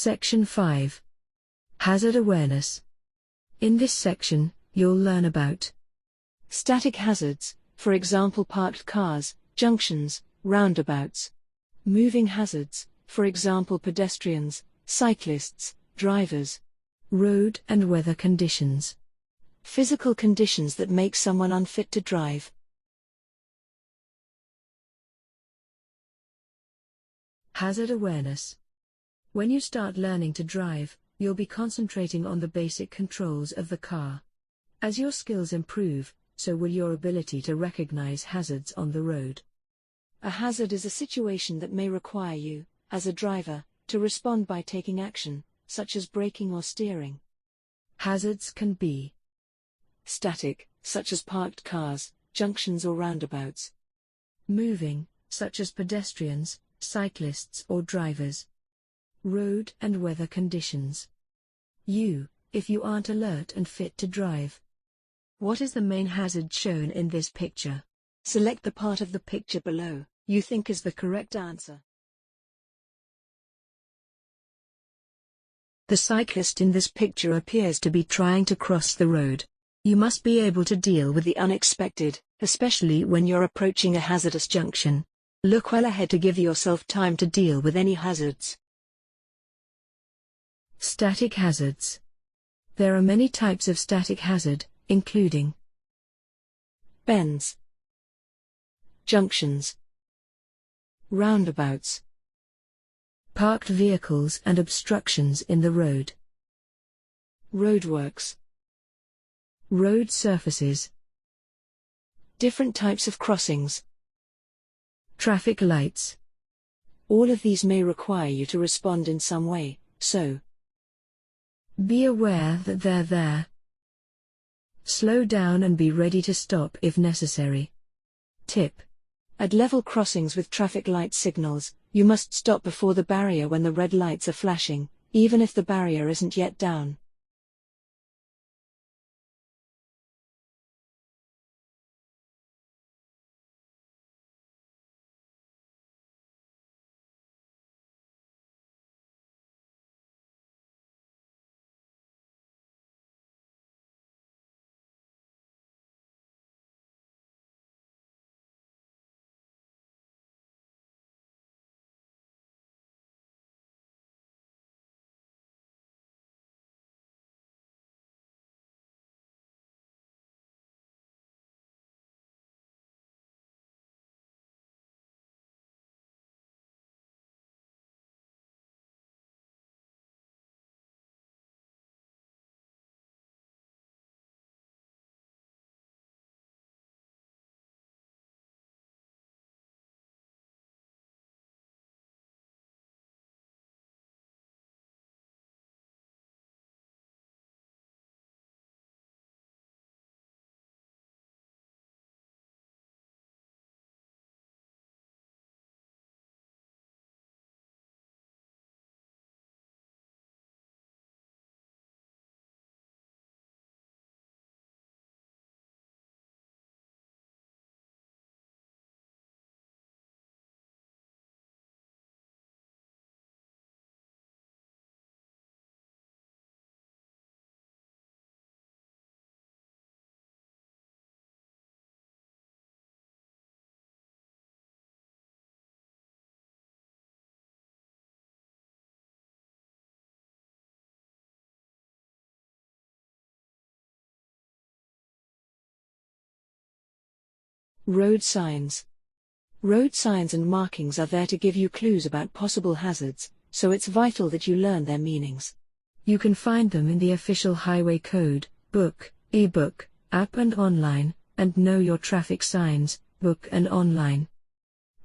Section 5. Hazard Awareness. In this section, you'll learn about static hazards, for example parked cars, junctions, roundabouts. Moving hazards, for example pedestrians, cyclists, drivers. Road and weather conditions. Physical conditions that make someone unfit to drive. Hazard awareness. When you start learning to drive, you'll be concentrating on the basic controls of the car. As your skills improve, so will your ability to recognize hazards on the road. A hazard is a situation that may require you, as a driver, to respond by taking action, such as braking or steering. Hazards can be static, such as parked cars, junctions or roundabouts. Moving, such as pedestrians, cyclists or drivers. Road and weather conditions. If you aren't alert and fit to drive. What is the main hazard shown in this picture? Select the part of the picture below you think is the correct answer. The cyclist in this picture appears to be trying to cross the road. You must be able to deal with the unexpected, especially when you're approaching a hazardous junction. Look well ahead to give yourself time to deal with any hazards. Static hazards. There are many types of static hazard, including bends, junctions, roundabouts, parked vehicles and obstructions in the road, roadworks, road surfaces, different types of crossings, traffic lights. All of these may require you to respond in some way, so be aware that they're there. Slow down and be ready to stop if necessary. Tip: at level crossings with traffic light signals, you must stop before the barrier when the red lights are flashing, even if the barrier isn't yet down. Road signs. Road signs and markings are there to give you clues about possible hazards, so it's vital that you learn their meanings. You can find them in the official highway code, book, ebook, app and online, and know your traffic signs, book and online.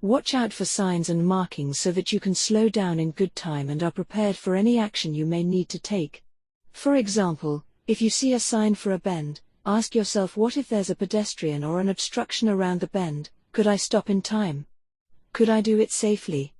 Watch out for signs and markings so that you can slow down in good time and are prepared for any action you may need to take. For example, if you see a sign for a bend, ask yourself, what if there's a pedestrian or an obstruction around the bend? Could I stop in time? Could I do it safely?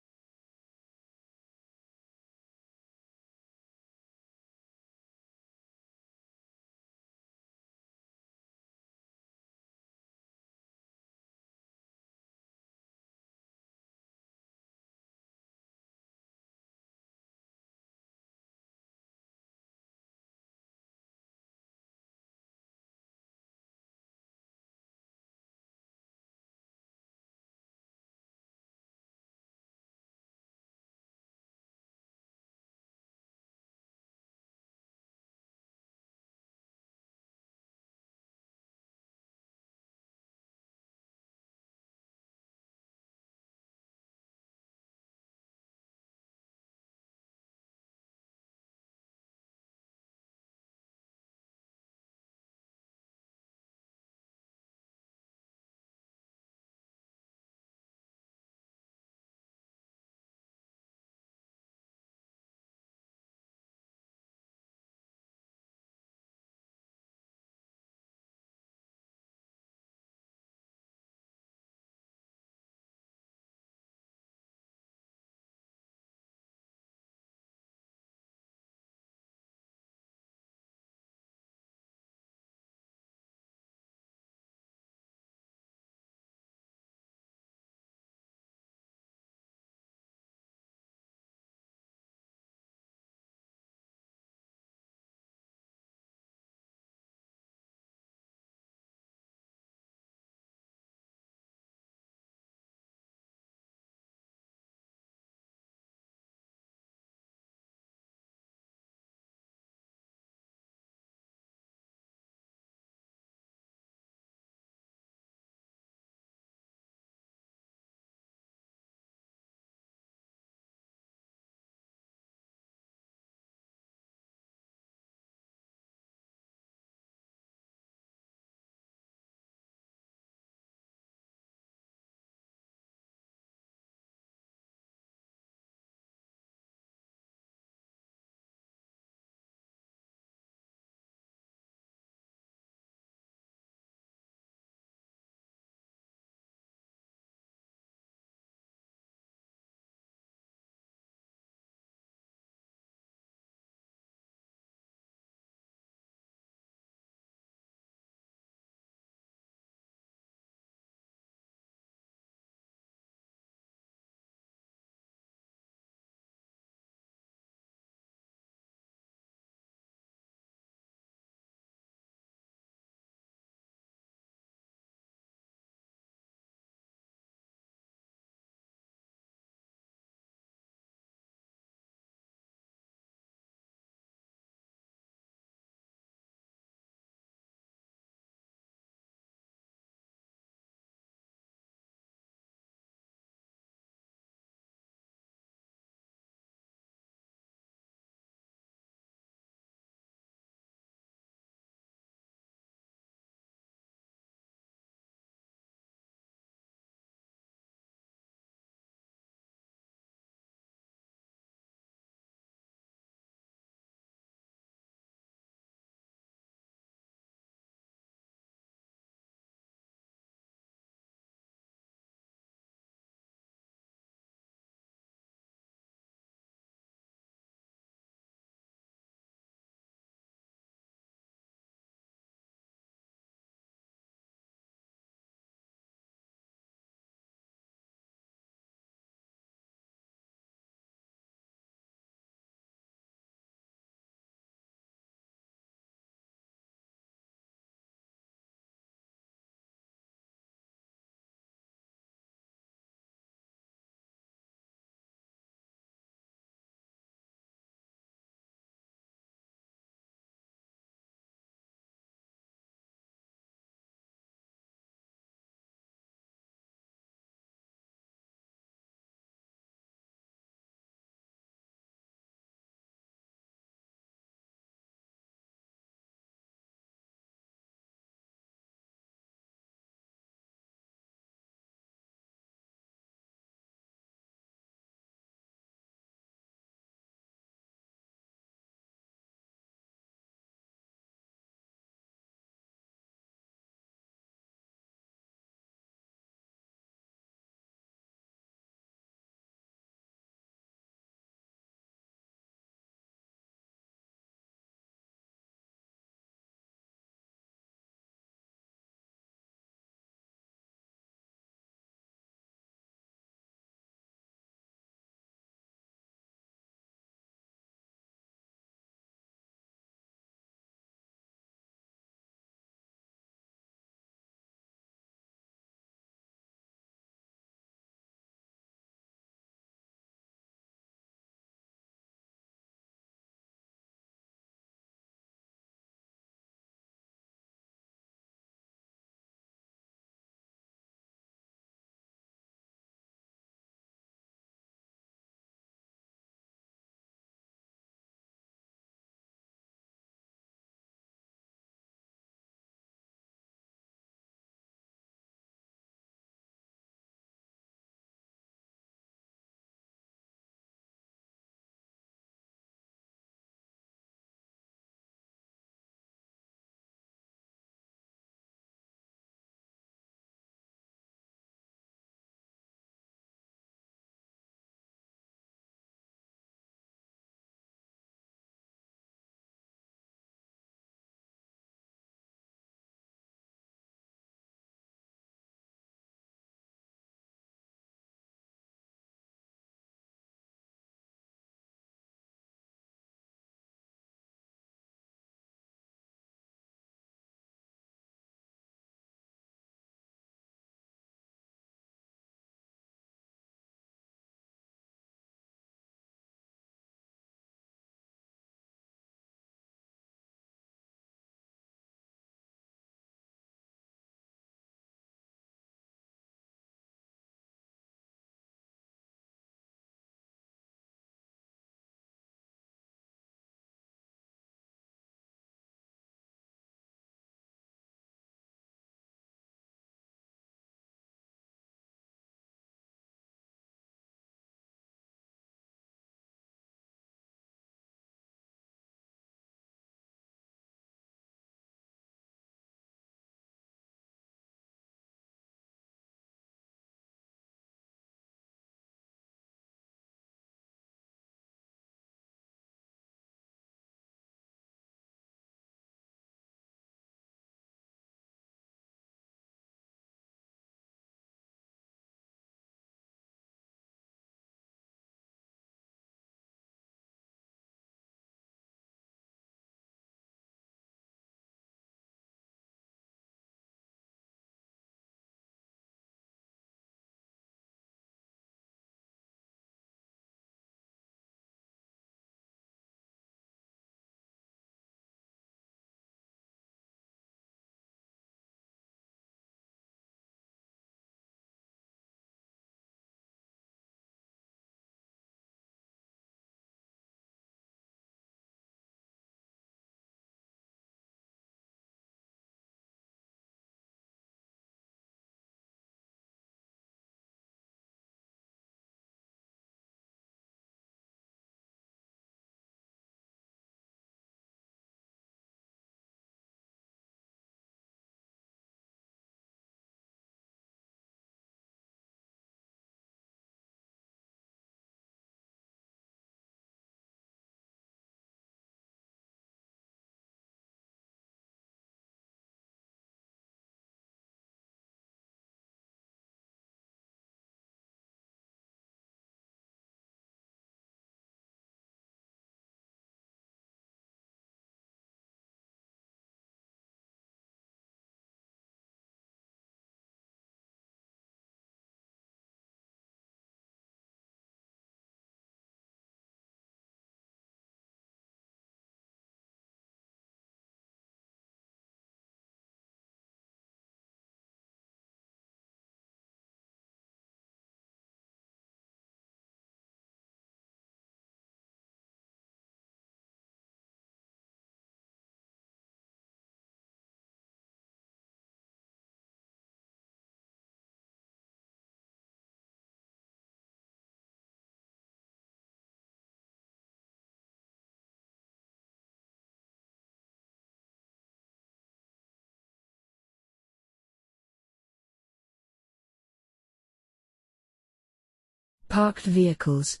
Parked vehicles.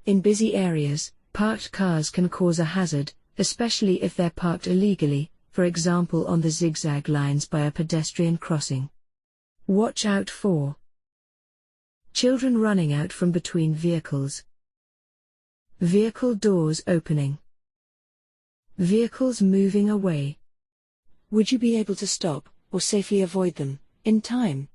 In busy areas, parked cars can cause a hazard, especially if they're parked illegally, for example on the zigzag lines by a pedestrian crossing. Watch out for children running out from between vehicles. Vehicle doors opening. Vehicles moving away. Would you be able to stop, or safely avoid them, in time?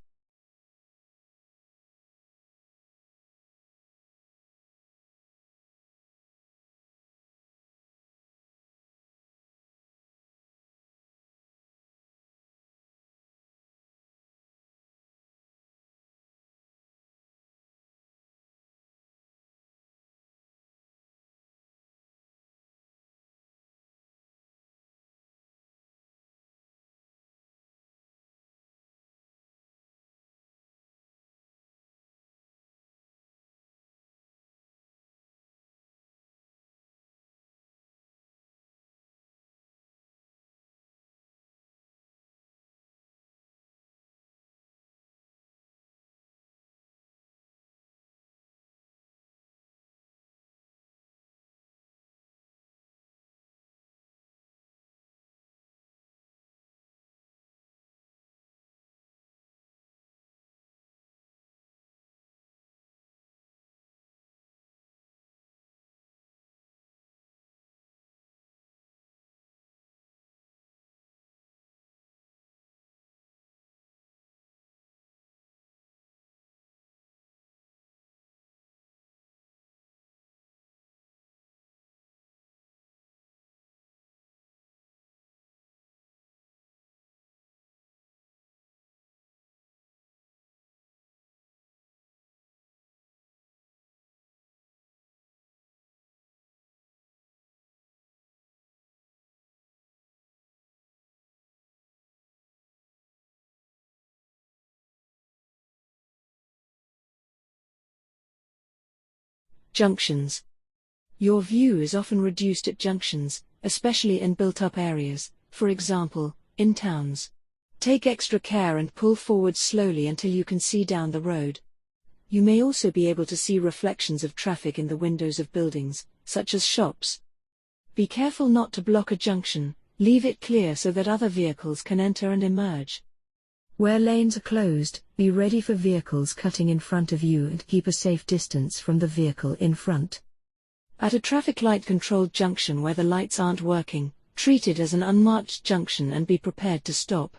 Junctions. Your view is often reduced at junctions, especially in built-up areas, for example, in towns. Take extra care and pull forward slowly until you can see down the road. You may also be able to see reflections of traffic in the windows of buildings, such as shops. Be careful not to block a junction, leave it clear so that other vehicles can enter and emerge. Where lanes are closed, be ready for vehicles cutting in front of you and keep a safe distance from the vehicle in front. At a traffic light controlled junction where the lights aren't working, treat it as an unmarked junction and be prepared to stop.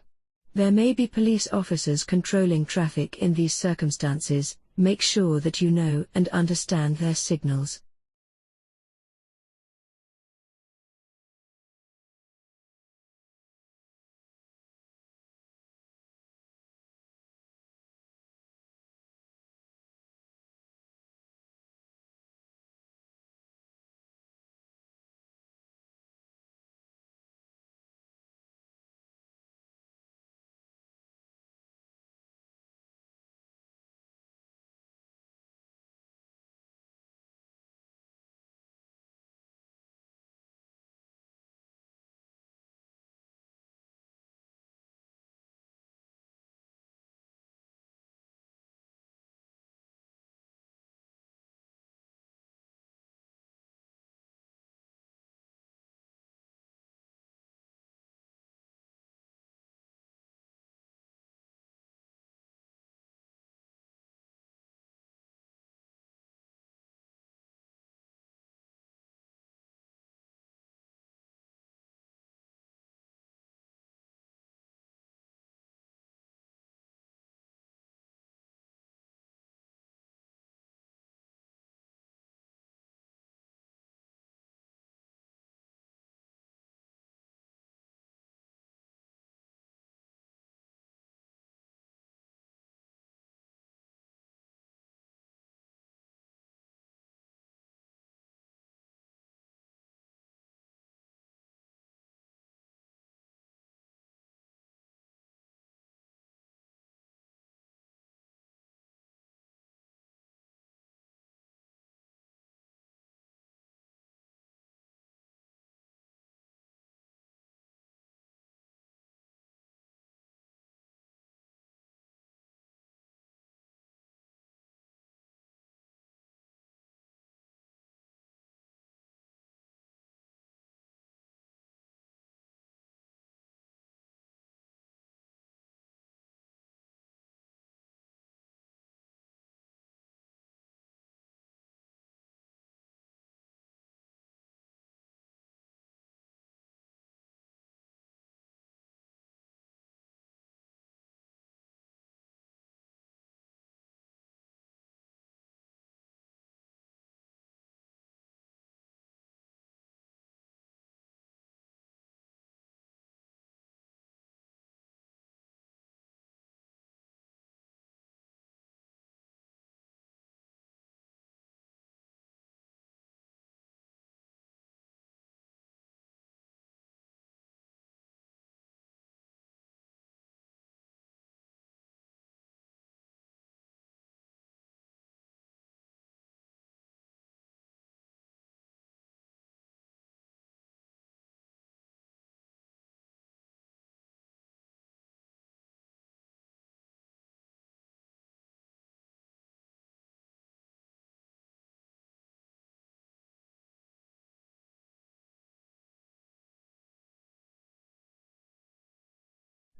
There may be police officers controlling traffic in these circumstances. Make sure that you know and understand their signals.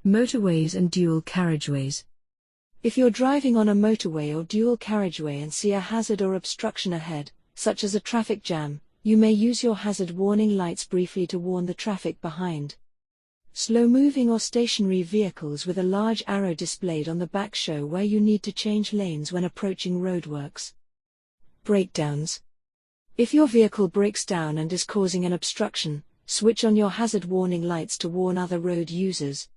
Motorways and dual carriageways. If you're driving on a motorway or dual carriageway and see a hazard or obstruction ahead, such as a traffic jam, you may use your hazard warning lights briefly to warn the traffic behind. Slow-moving or stationary vehicles with a large arrow displayed on the back show where you need to change lanes when approaching roadworks. Breakdowns. If your vehicle breaks down and is causing an obstruction, switch on your hazard warning lights to warn other road users.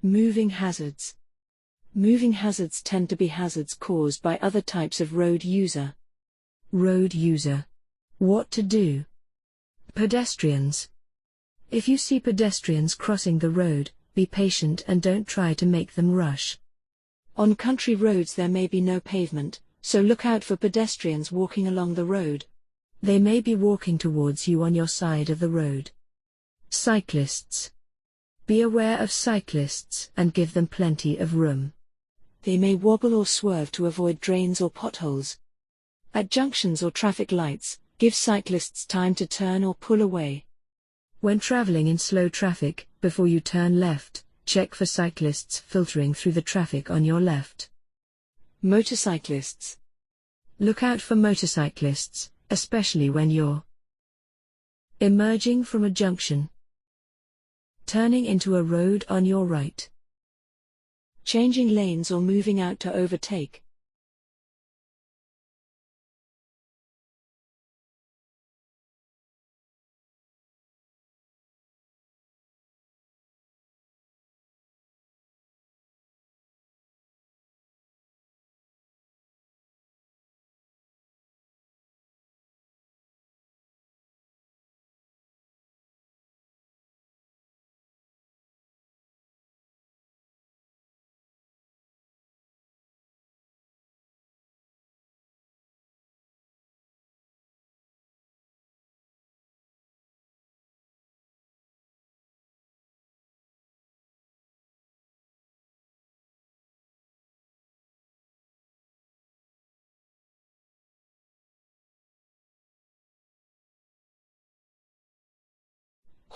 Moving hazards. Moving hazards tend to be hazards caused by other types of road user. Road user. What to do? Pedestrians. If you see pedestrians crossing the road, be patient and don't try to make them rush. On country roads there may be no pavement, so look out for pedestrians walking along the road. They may be walking towards you on your side of the road. Cyclists. Be aware of cyclists and give them plenty of room. They may wobble or swerve to avoid drains or potholes. At junctions or traffic lights, give cyclists time to turn or pull away. When traveling in slow traffic, before you turn left, check for cyclists filtering through the traffic on your left. Motorcyclists. Look out for motorcyclists, especially when you're emerging from a junction, turning into a road on your right, changing lanes or moving out to overtake.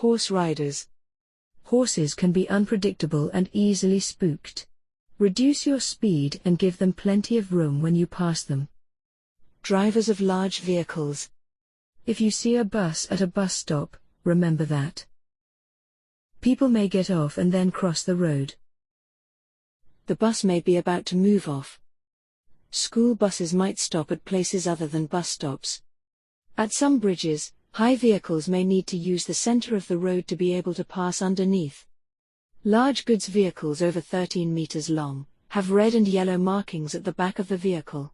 Horse riders. Horses can be unpredictable and easily spooked. Reduce your speed and give them plenty of room when you pass them. Drivers of large vehicles. If you see a bus at a bus stop, remember that people may get off and then cross the road. The bus may be about to move off. School buses might stop at places other than bus stops. At some bridges, high vehicles may need to use the center of the road to be able to pass underneath. Large goods vehicles over 13 meters long have red and yellow markings at the back of the vehicle.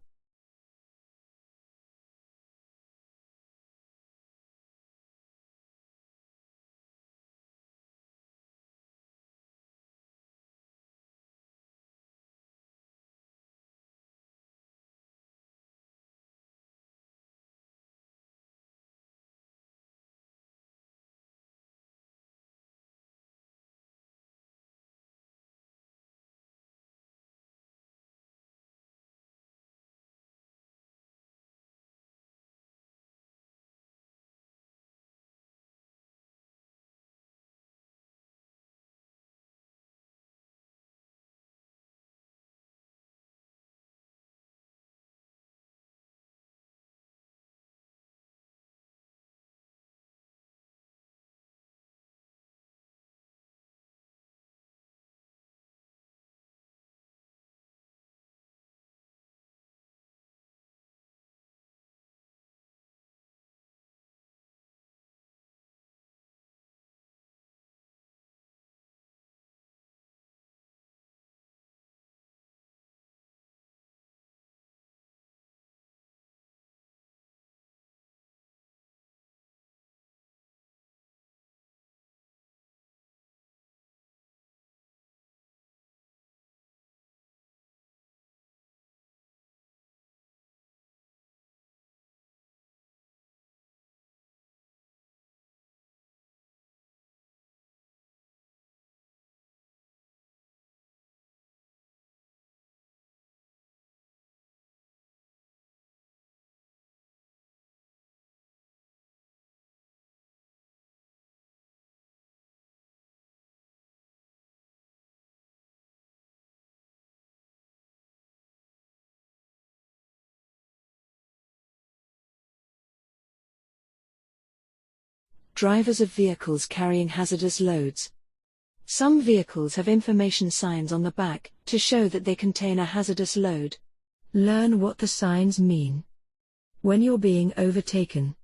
Drivers of vehicles carrying hazardous loads. Some vehicles have information signs on the back to show that they contain a hazardous load. Learn what the signs mean when you're being overtaken.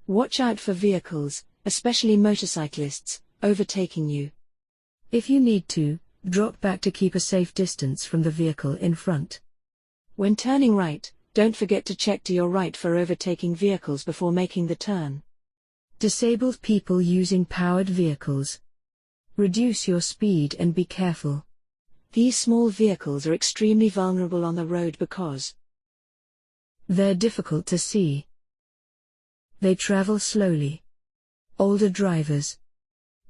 Watch out for vehicles, especially motorcyclists, overtaking you. If you need to, Drop back to keep a safe distance from the vehicle in front. When turning right, don't forget to check to your right for overtaking vehicles before making the turn. Disabled people using powered vehicles. Reduce your speed and be careful. These small vehicles are extremely vulnerable on the road because they're difficult to see. They travel slowly. Older drivers.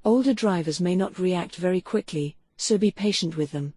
Older drivers may not react very quickly, so be patient with them.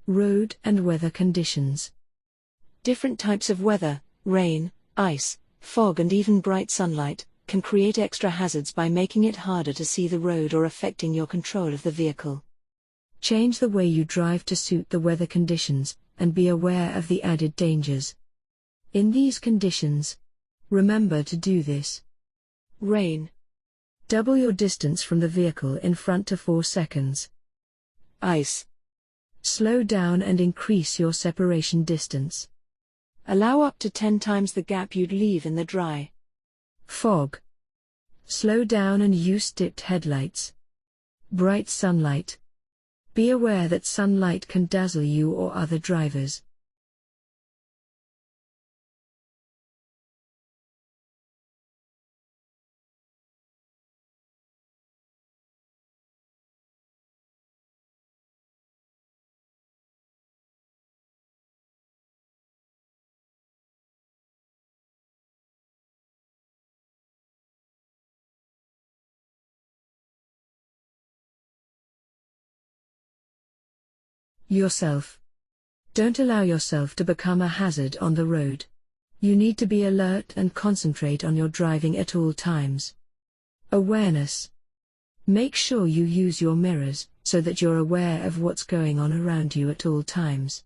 Road and weather conditions. Different types of weather, rain, ice, fog and even bright sunlight, can create extra hazards by making it harder to see the road or affecting your control of the vehicle. Change the way you drive to suit the weather conditions, and be aware of the added dangers. In these conditions, remember to do this. Rain. Double your distance from the vehicle in front to 4 seconds. Ice. Slow down and increase your separation distance. Allow up to 10 times the gap you'd leave in the dry. Fog. Slow down and use dipped headlights. Bright sunlight. Be aware that sunlight can dazzle you or other drivers. Yourself. Don't allow yourself to become a hazard on the road. You need to be alert and concentrate on your driving at all times. Awareness. Make sure you use your mirrors, so that you're aware of what's going on around you at all times.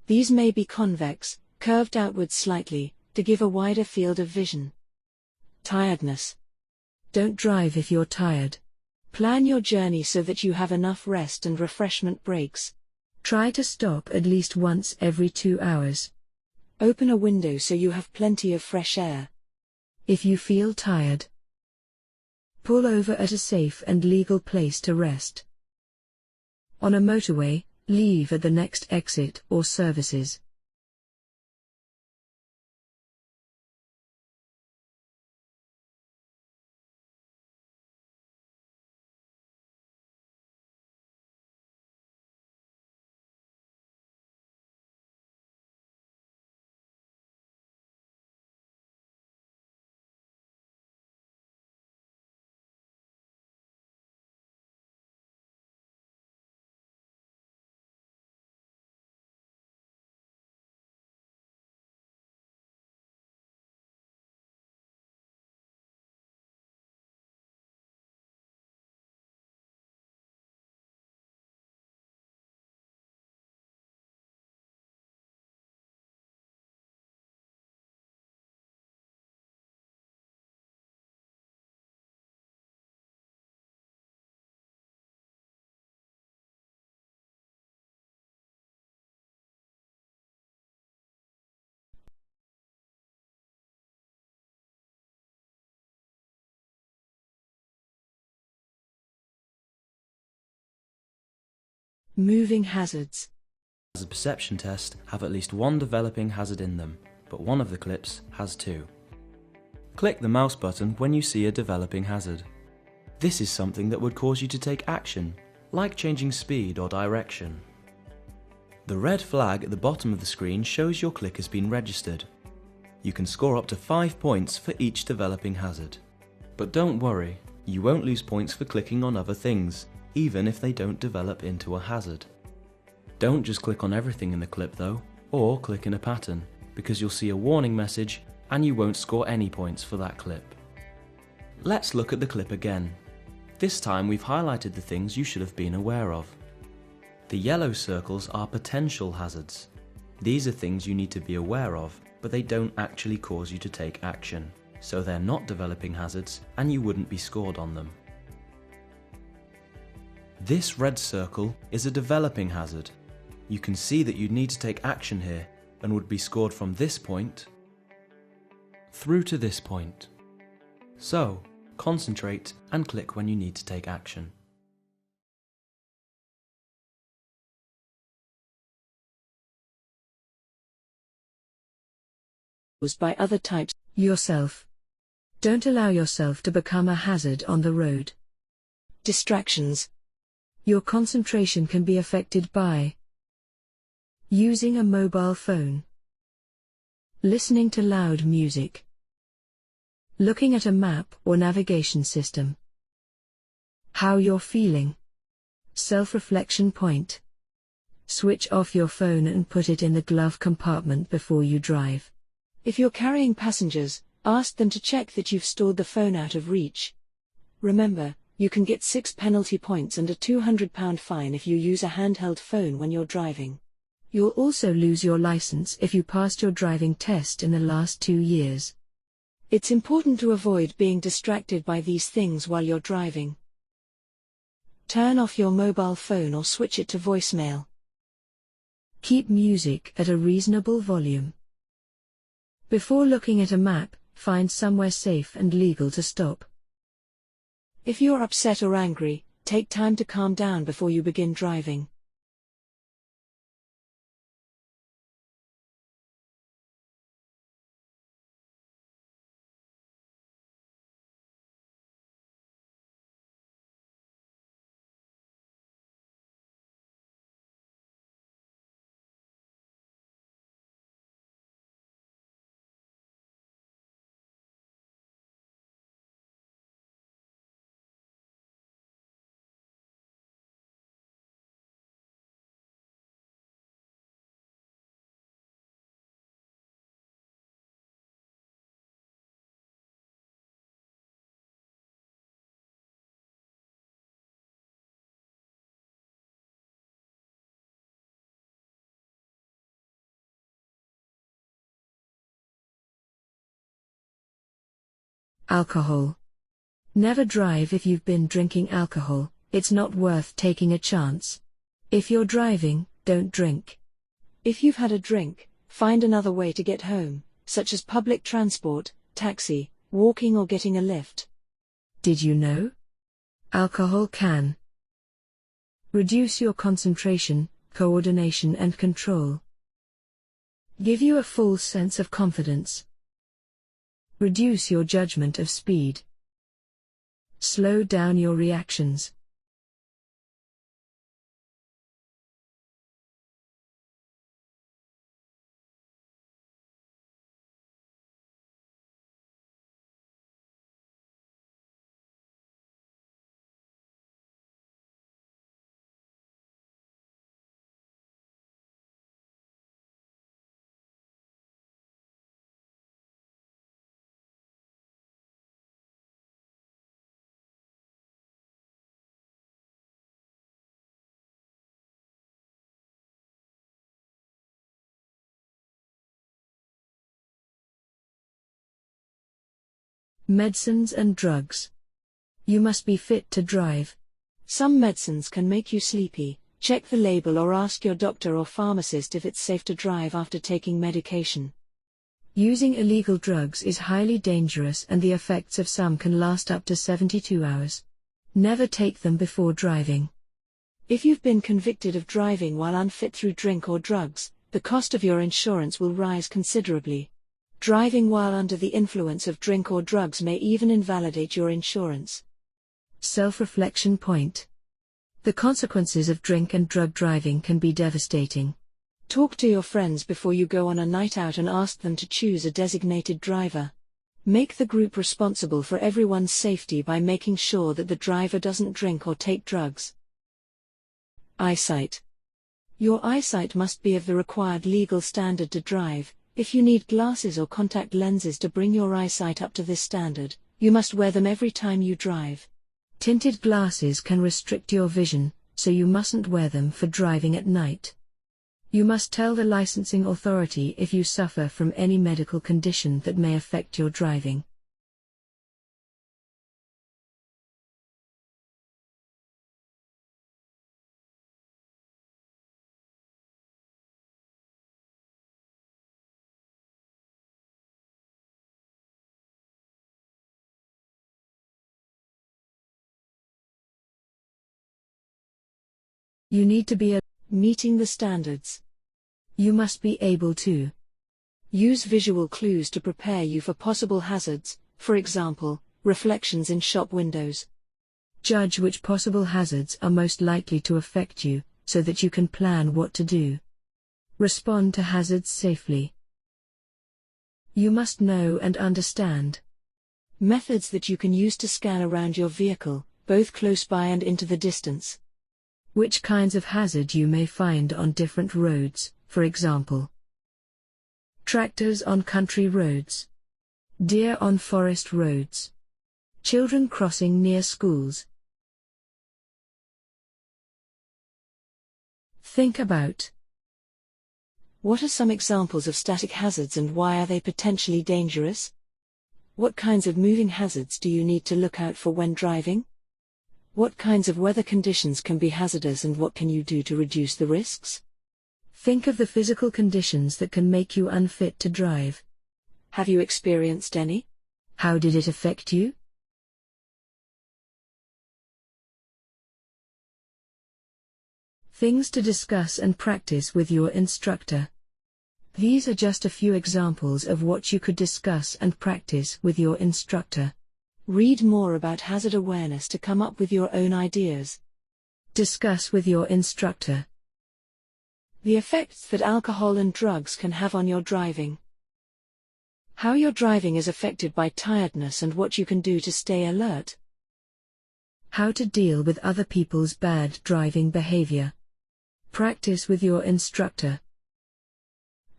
These may be convex, curved outwards slightly, to give a wider field of vision. Tiredness. Don't drive if you're tired. Plan your journey so that you have enough rest and refreshment breaks. Try to stop at least once every 2 hours. Open a window so you have plenty of fresh air. If you feel tired, pull over at a safe and legal place to rest. On a motorway, leave at the next exit or services. Moving hazards. Hazard perception tests have at least one developing hazard in them, but one of the clips has two. Click the mouse button when you see a developing hazard. This is something that would cause you to take action, like changing speed or direction. The red flag at the bottom of the screen shows your click has been registered. You can score up to 5 points for each developing hazard. But don't worry, you won't lose points for clicking on other things, even if they don't develop into a hazard. Don't just click on everything in the clip though, or click in a pattern, because you'll see a warning message and you won't score any points for that clip. Let's look at the clip again. This time we've highlighted the things you should have been aware of. The yellow circles are potential hazards. These are things you need to be aware of, but they don't actually cause you to take action, so they're not developing hazards and you wouldn't be scored on them. This red circle is a developing hazard. You can see that you'd need to take action here and would be scored from this point through to this point. So, concentrate and click when you need to take action. By other types. Yourself. Don't allow yourself to become a hazard on the road. Distractions. Your concentration can be affected by using a mobile phone, listening to loud music, looking at a map or navigation system, how you're feeling, self-reflection point. Switch off your phone and put it in the glove compartment before you drive. If you're carrying passengers, ask them to check that you've stored the phone out of reach. Remember, you can get 6 penalty points and a £200 fine if you use a handheld phone when you're driving. You'll also lose your license if you passed your driving test in the last 2 years. It's important to avoid being distracted by these things while you're driving. Turn off your mobile phone or switch it to voicemail. Keep music at a reasonable volume. Before looking at a map, find somewhere safe and legal to stop. If you're upset or angry, take time to calm down before you begin driving. Alcohol. Never drive if you've been drinking alcohol, it's not worth taking a chance. If you're driving, don't drink. If you've had a drink, find another way to get home, such as public transport, taxi, walking or getting a lift. Did you know? Alcohol can reduce your concentration, coordination and control. Give you a false sense of confidence. Reduce your judgment of speed. Slow down your reactions. Medicines and drugs. You must be fit to drive. Some medicines can make you sleepy. Check the label or ask your doctor or pharmacist if it's safe to drive after taking medication. Using illegal drugs is highly dangerous and the effects of some can last up to 72 hours. Never take them before driving. If you've been convicted of driving while unfit through drink or drugs, the cost of your insurance will rise considerably. Driving while under the influence of drink or drugs may even invalidate your insurance. Self-reflection point. The consequences of drink and drug driving can be devastating. Talk to your friends before you go on a night out and ask them to choose a designated driver. Make the group responsible for everyone's safety by making sure that the driver doesn't drink or take drugs. Eyesight. Your eyesight must be of the required legal standard to drive. If you need glasses or contact lenses to bring your eyesight up to this standard, you must wear them every time you drive. Tinted glasses can restrict your vision, so you mustn't wear them for driving at night. You must tell the licensing authority if you suffer from any medical condition that may affect your driving. You need to be meeting the standards. You must be able to use visual clues to prepare you for possible hazards, for example, reflections in shop windows. Judge which possible hazards are most likely to affect you, so that you can plan what to do. Respond to hazards safely. You must know and understand methods that you can use to scan around your vehicle, both close by and into the distance. Which kinds of hazard you may find on different roads, for example, tractors on country roads, deer on forest roads, children crossing near schools. Think about what are some examples of static hazards and why are they potentially dangerous? What kinds of moving hazards do you need to look out for when driving? What kinds of weather conditions can be hazardous and what can you do to reduce the risks? Think of the physical conditions that can make you unfit to drive. Have you experienced any? How did it affect you? Things to discuss and practice with your instructor. These are just a few examples of what you could discuss and practice with your instructor. Read more about hazard awareness to come up with your own ideas. Discuss with your instructor the effects that alcohol and drugs can have on your driving. How your driving is affected by tiredness and what you can do to stay alert. How to deal with other people's bad driving behavior. Practice with your instructor.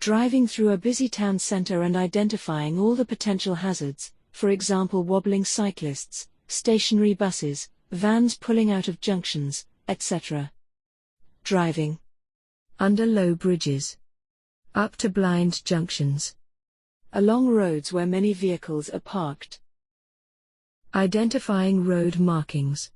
Driving through a busy town center and identifying all the potential hazards, for example wobbling cyclists, stationary buses, vans pulling out of junctions, etc. Driving under low bridges, up to blind junctions, along roads where many vehicles are parked. Identifying road markings.